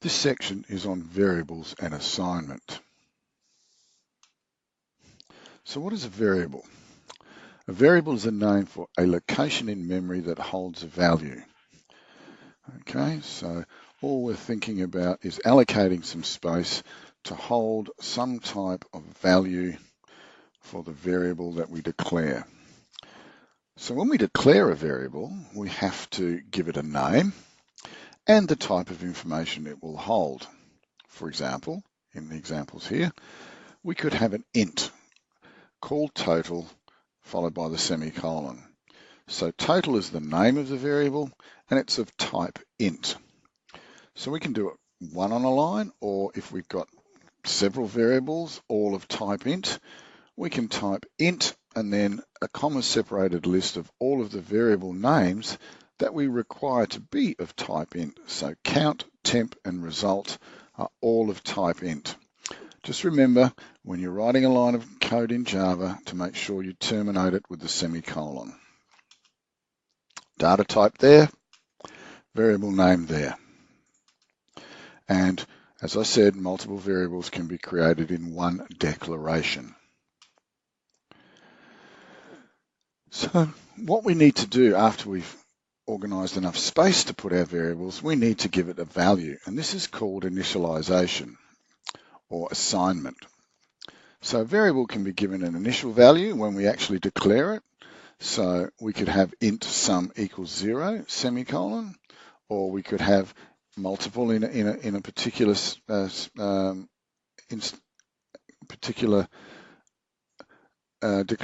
This section is on variables and assignment. So what is a variable? A variable is a name for a location in memory that holds a value. Okay, so all we're thinking about is allocating some space to hold some type of value for the variable that we declare. So when we declare a variable, we have to give it a name and the type of information it will hold. For example, in the examples here, we could have an int called total followed by the semicolon. So total is the name of the variable and it's of type int. So we can do it one on a line, or if we've got several variables, all of type int, we can type int and then a comma separated list of all of the variable names that we require to be of type int. So count, temp, and result are all of type int. Just remember, when you're writing a line of code in Java, to make sure you terminate it with the semicolon. Data type there, variable name there. And as I said, multiple variables can be created in one declaration. So what we need to do after we've organized enough space to put our variables, we need to give it a value. And this is called initialization or assignment. So a variable can be given an initial value when we actually declare it. So we could have int sum equals 0, semicolon, or we could have multiple in a particular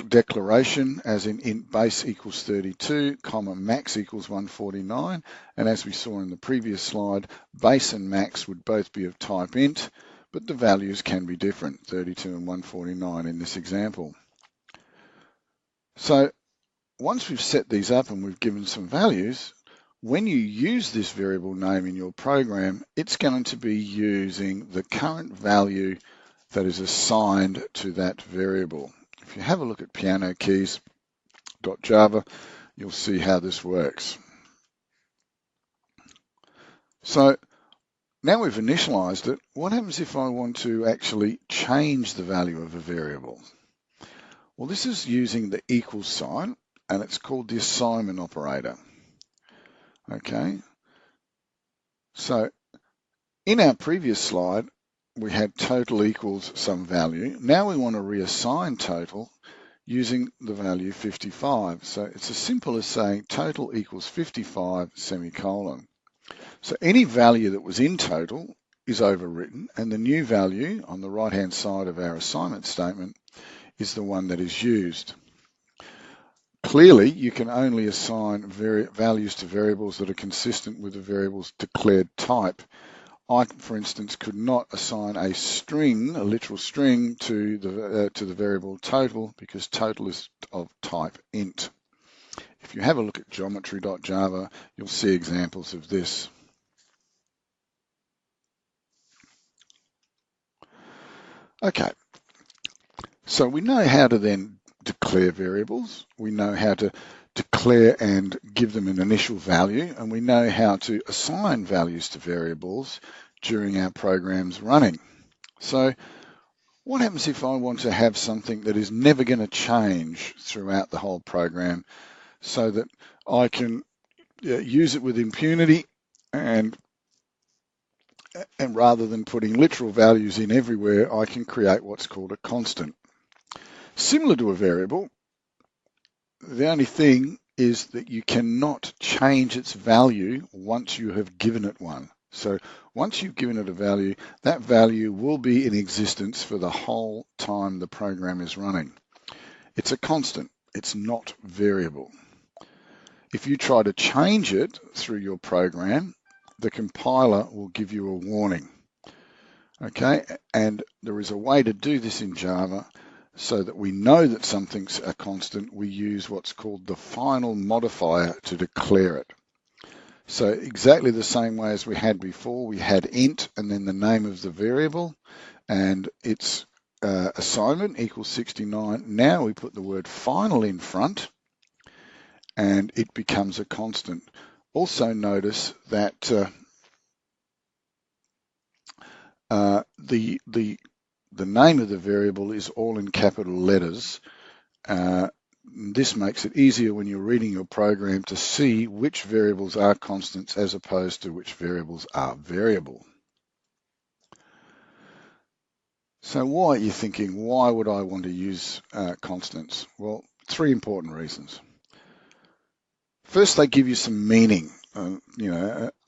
declaration, as in int base equals 32, comma max equals 149. And as we saw in the previous slide, base and max would both be of type int, but the values can be different, 32 and 149 in this example. So once we've set these up and we've given some values, when you use this variable name in your program, it's going to be using the current value that is assigned to that variable. If you have a look at pianokeys.java, you'll see how this works. So now we've initialized it, what happens if I want to actually change the value of a variable? Well, this is using the equal sign, and it's called the assignment operator. Okay, so in our previous slide, we had total equals some value. Now we want to reassign total using the value 55. So it's as simple as saying total equals 55, semicolon. So any value that was in total is overwritten, and the new value on the right-hand side of our assignment statement is the one that is used. Clearly, you can only assign values to variables that are consistent with the variable's declared type. I, for instance, could not assign a string, a literal string, to the variable total because total is of type int. If you have a look at geometry.java, you'll see examples of this. Okay, so we know how to then declare variables. We know how to declare and give them an initial value, and we know how to assign values to variables during our programs running. So what happens if I want to have something that is never going to change throughout the whole program so that I can use it with impunity, and rather than putting literal values in everywhere, I can create what's called a constant. Similar to a variable, the only thing is that you cannot change its value once you have given it one. So once you've given it a value, that value will be in existence for the whole time the program is running. It's a constant, it's not variable. If you try to change it through your program, the compiler will give you a warning. Okay, and there is a way to do this in Java so that we know that something's a constant. We use what's called the final modifier to declare it. So exactly the same way as we had before, we had int and then the name of the variable and its assignment equals 69. Now we put the word final in front and it becomes a constant. Also notice that The name of the variable is all in capital letters. This makes it easier when you're reading your program to see which variables are constants as opposed to which variables are variable. So why are you thinking, why would I want to use constants? Well, three important reasons. First, they give you some meaning,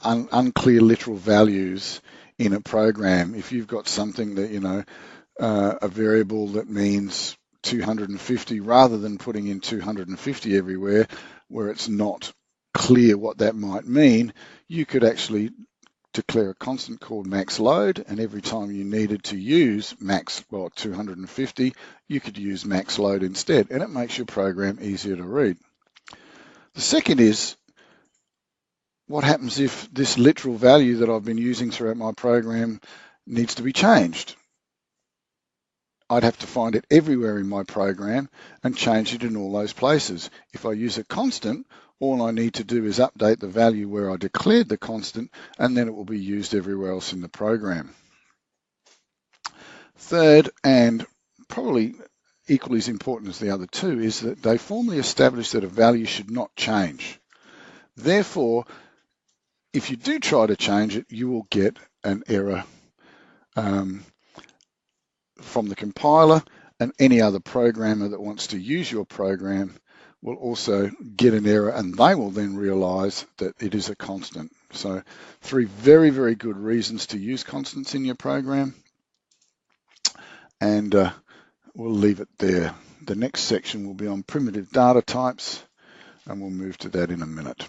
unclear literal values in a program. If you've got something that, a variable that means 250 rather than putting in 250 everywhere where it's not clear what that might mean, you could actually declare a constant called max load, and every time you needed to use 250, you could use max load instead, and it makes your program easier to read. The second is, what happens if this literal value that I've been using throughout my program needs to be changed? I'd have to find it everywhere in my program and change it in all those places. If I use a constant, all I need to do is update the value where I declared the constant, and then it will be used everywhere else in the program. Third, and probably equally as important as the other two, is that they formally establish that a value should not change. Therefore, if you do try to change it, you will get an error from the compiler, and any other programmer that wants to use your program will also get an error, and they will then realize that it is a constant. So three very, very good reasons to use constants in your program, and we'll leave it there. The next section will be on primitive data types, and we'll move to that in a minute.